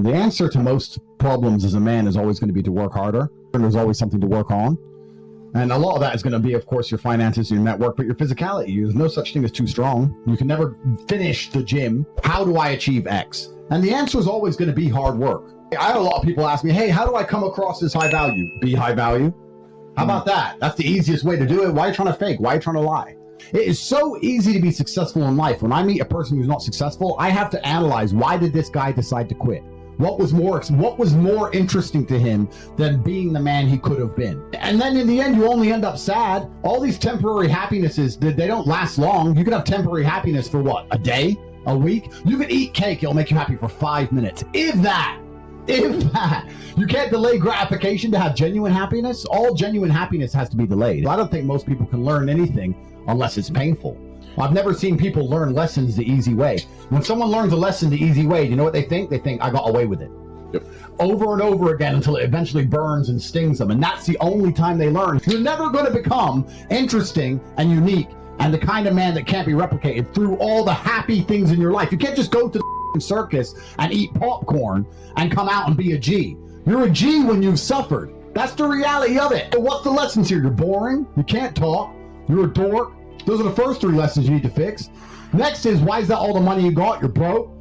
The answer to most problems as a man is always going to be to work harder, and there's always something to work on. And a lot of that is going to be, of course, your finances, your network, but your physicality. There's no such thing as too strong. You can never finish the gym. How do I achieve X? And the answer is always going to be hard work. I had a lot of people ask me, hey, how do I come across as high value? Be high value. How about that? That's the easiest way to do it. Why are you trying to fake? Why are you trying to lie? It is so easy to be successful in life. When I meet a person who's not successful, I have to analyze, why did this guy decide to quit? What was more interesting to him than being the man he could have been? And then in the end, you only end up sad. All these temporary happinesses, they don't last long. You can have temporary happiness for what? A day? A week? You can eat cake. It'll make you happy for 5 minutes. If that. You can't delay gratification to have genuine happiness. All genuine happiness has to be delayed. I don't think most people can learn anything unless it's painful. I've never seen people learn lessons the easy way. When someone learns a lesson the easy way, do you know what they think? They think, I got away with it. Yep. Over and over again until it eventually burns and stings them. And that's the only time they learn. You're never going to become interesting and unique and the kind of man that can't be replicated through all the happy things in your life. You can't just go to the circus and eat popcorn and come out and be a G. You're a G when you've suffered. That's the reality of it. What's the lessons here? You're boring. You can't talk. You're a dork. Those are the first 3 lessons you need to fix. Next is, why is that all the money you got? You're broke.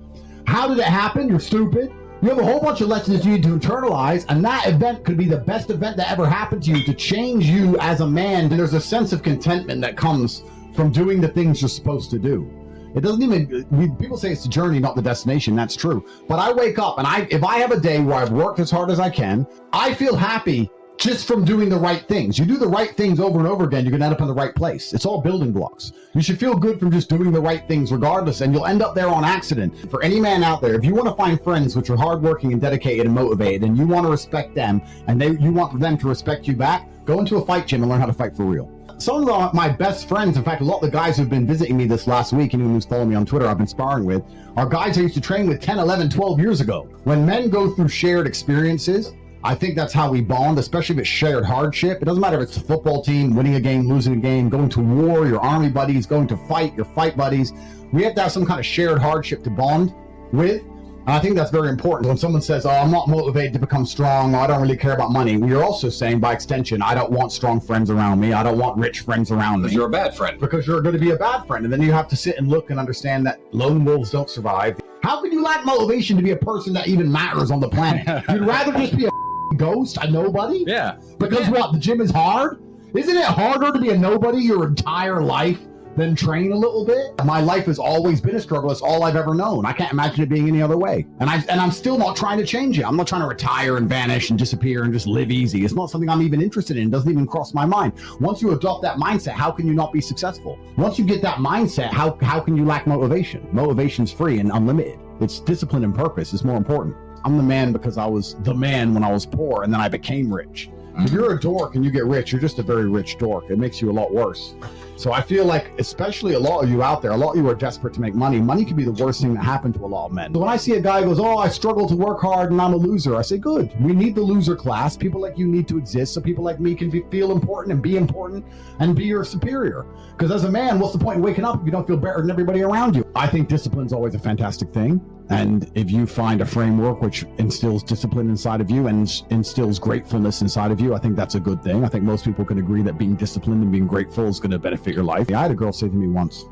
How did it happen? You're stupid. You have a whole bunch of lessons you need to internalize, and that event could be the best event that ever happened to you to change you as a man. And there's a sense of contentment that comes from doing the things you're supposed to do. It doesn't even, people say it's the journey, not the destination. That's true. But I wake up and if I have a day where I've worked as hard as I can, I feel happy just from doing the right things. You do the right things over and over again, you're going to end up in the right place. It's all building blocks. You should feel good from just doing the right things regardless, and you'll end up there on accident. For any man out there, if you want to find friends which are hardworking and dedicated and motivated, and you want to respect them, and you want them to respect you back, go into a fight gym and learn how to fight for real. Some of my best friends, in fact, a lot of the guys who've been visiting me this last week, anyone who's following me on Twitter, I've been sparring with, are guys I used to train with 10, 11, 12 years ago. When men go through shared experiences, I think that's how we bond, especially if it's shared hardship. It doesn't matter if it's a football team, winning a game, losing a game, going to war, your army buddies, going to fight, your fight buddies. We have to have some kind of shared hardship to bond with. And I think that's very important. When someone says, oh, I'm not motivated to become strong, or I don't really care about money, you're also saying, by extension, I don't want strong friends around me. I don't want rich friends around me. Because you're a bad friend. Because you're going to be a bad friend. And then you have to sit and look and understand that lone wolves don't survive. How can you lack motivation to be a person that even matters on the planet? You'd rather just be a ghost, a nobody? Yeah. Because what, the gym is hard? Isn't it harder to be a nobody your entire life than train a little bit? My life has always been a struggle. It's all I've ever known. I can't imagine it being any other way. And I'm still not trying to change it. I'm not trying to retire and vanish and disappear and just live easy. It's not something I'm even interested in. It doesn't even cross my mind. Once you adopt that mindset, how can you not be successful? Once you get that mindset, how can you lack motivation? Motivation's free and unlimited. It's discipline and purpose is more important. I'm the man because I was the man when I was poor, and then I became rich. If you're a dork and you get rich, you're just a very rich dork. It makes you a lot worse. So I feel like, especially a lot of you out there, a lot of you are desperate to make money. Money can be the worst thing that happened to a lot of men. So when I see a guy who goes, oh, I struggle to work hard and I'm a loser, I say, good. We need the loser class. People like you need to exist so people like me can feel important and be your superior. Because as a man, what's the point in waking up if you don't feel better than everybody around you? I think discipline's always a fantastic thing. And if you find a framework which instills discipline inside of you and instills gratefulness inside of you, I think that's a good thing. I think most people can agree that being disciplined and being grateful is going to benefit your life. I had a girl say to me once,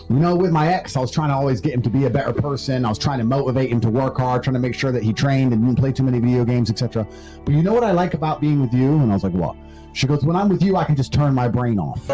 you know, with my ex, I was trying to always get him to be a better person. I was trying to motivate him to work hard, trying to make sure that he trained and didn't play too many video games, etc. But you know what I like about being with you? And I was like, what? She goes, when I'm with you, I can just turn my brain off.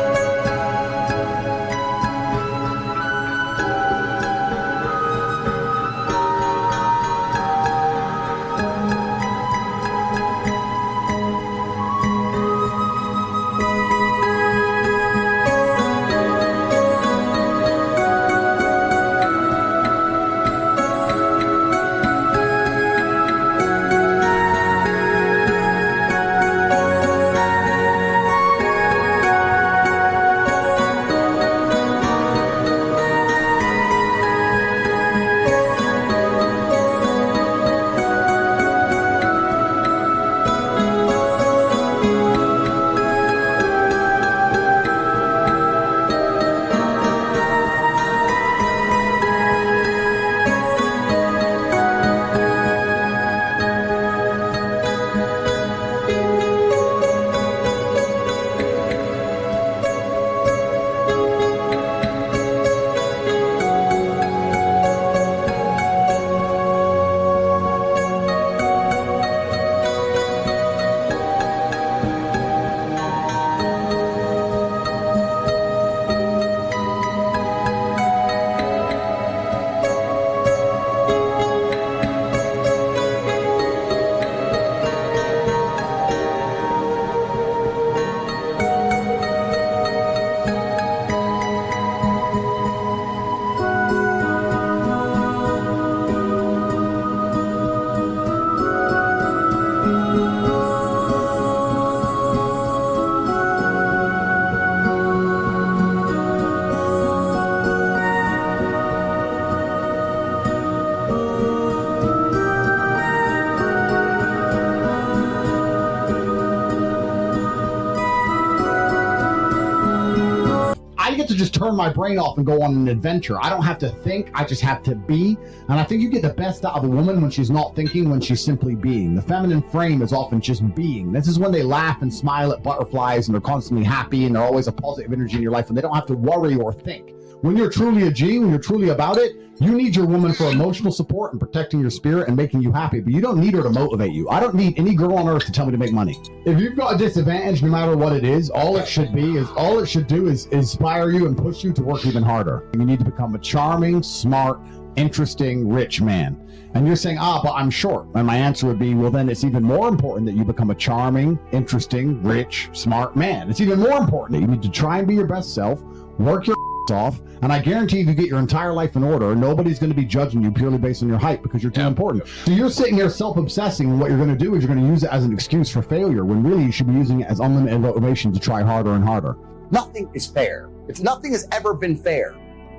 to just turn my brain off and go on an adventure. I don't have to think, I just have to be. And I think you get the best out of a woman when she's not thinking, when she's simply being. The feminine frame is often just being. This is when they laugh and smile at butterflies and they're constantly happy and they're always a positive energy in your life and they don't have to worry or think. When you're truly a G, when you're truly about it, you need your woman for emotional support and protecting your spirit and making you happy, but you don't need her to motivate you. I don't need any girl on earth to tell me to make money. If you've got a disadvantage, no matter what it is, all it should do is inspire you and push you to work even harder. You need to become a charming, smart, interesting, rich man. And you're saying, but I'm short. And my answer would be, well, then it's even more important that you become a charming, interesting, rich, smart man. It's even more important that you need to try and be your best self, work your off, and I guarantee if you get your entire life in order, nobody's going to be judging you purely based on your height because you're too important. So you're sitting here self-obsessing, and what you're going to do is you're going to use it as an excuse for failure, when really you should be using it as unlimited motivation to try harder and harder. Nothing is fair. Nothing has ever been fair.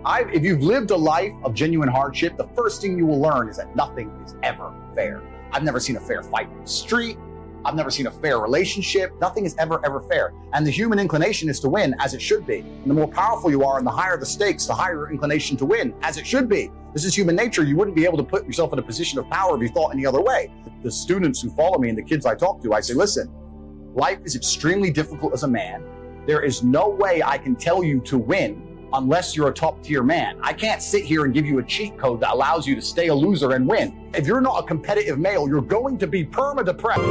If you've lived a life of genuine hardship, the first thing you will learn is that nothing is ever fair. I've never seen a fair fight in the street. I've never seen a fair relationship. Nothing is ever fair. And the human inclination is to win, as it should be. And the more powerful you are and the higher the stakes, the higher your inclination to win, as it should be. This is human nature. You wouldn't be able to put yourself in a position of power if you thought any other way. The students who follow me and the kids I talk to, I say, listen, life is extremely difficult as a man. There is no way I can tell you to win unless you're a top tier man. I can't sit here and give you a cheat code that allows you to stay a loser and win. If you're not a competitive male, you're going to be perma-depressed.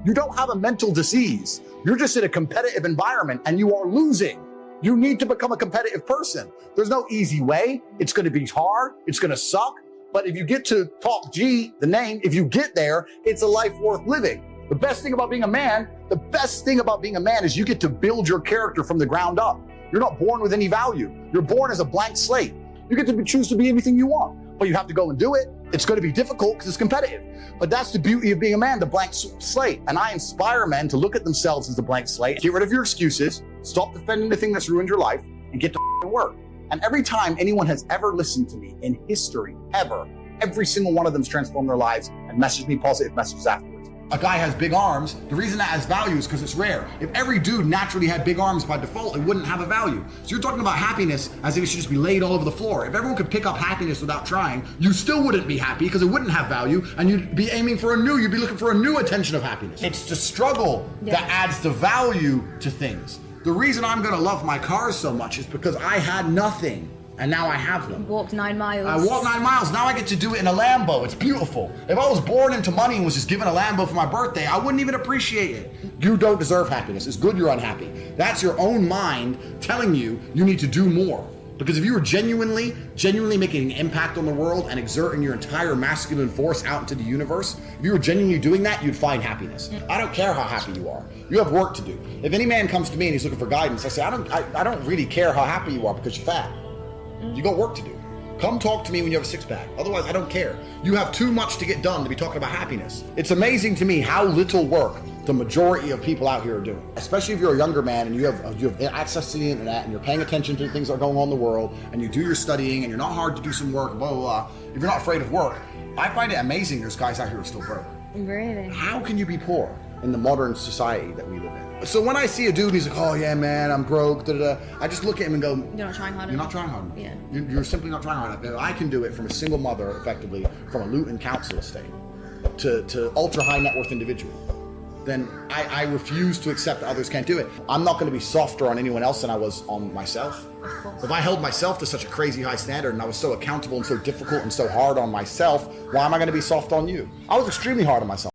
You don't have a mental disease. You're just in a competitive environment and you are losing. You need to become a competitive person. There's no easy way. It's going to be hard. It's going to suck. But if you get to top G, the name, if you get there, it's a life worth living. The best thing about being a man, is you get to build your character from the ground up. You're not born with any value. You're born as a blank slate. You get to choose to be anything you want, but you have to go and do it. It's going to be difficult because it's competitive. But that's the beauty of being a man, the blank slate. And I inspire men to look at themselves as the blank slate. Get rid of your excuses, stop defending the thing that's ruined your life, and get to work. And every time anyone has ever listened to me in history, every single one of them's transformed their lives and messaged me positive messages afterwards. A guy has big arms. The reason that has value is because it's rare. If every dude naturally had big arms by default, it wouldn't have a value. So you're talking about happiness as if it should just be laid all over the floor. If everyone could pick up happiness without trying, you still wouldn't be happy because it wouldn't have value, and you'd be aiming for you'd be looking for a new attention of happiness. It's the struggle that adds the value to things. The reason I'm gonna love my cars so much is because I had nothing. And now I have them. Walked 9 miles. I walked 9 miles. Now I get to do it in a Lambo. It's beautiful. If I was born into money and was just given a Lambo for my birthday, I wouldn't even appreciate it. You don't deserve happiness. It's good you're unhappy. That's your own mind telling you you need to do more. Because if you were genuinely making an impact on the world and exerting your entire masculine force out into the universe, if you were genuinely doing that, you'd find happiness. I don't care how happy you are. You have work to do. If any man comes to me and he's looking for guidance, I say, I don't really care how happy you are because you're fat. You got work to do. Come talk to me when you have a six-pack. Otherwise, I don't care. You have too much to get done to be talking about happiness. It's amazing to me how little work the majority of people out here are doing. Especially if you're a younger man and you have access to the internet and you're paying attention to things that are going on in the world and you do your studying and you're not hard to do some work, blah, blah, blah. If you're not afraid of work, I find it amazing there's guys out here who are still broke. Really? How can you be poor in the modern society that we live in? So when I see a dude and he's like, oh yeah, man, I'm broke, da-da-da, I just look at him and go, You're not trying hard You're enough. not trying hard enough. Yeah. You're simply not trying hard enough. I can do it from a single mother, effectively, from a Luton council estate, to ultra-high net worth individual. Then I refuse to accept that others can't do it. I'm not going to be softer on anyone else than I was on myself. Of course. If I held myself to such a crazy high standard and I was so accountable and so difficult and so hard on myself, why am I going to be soft on you? I was extremely hard on myself.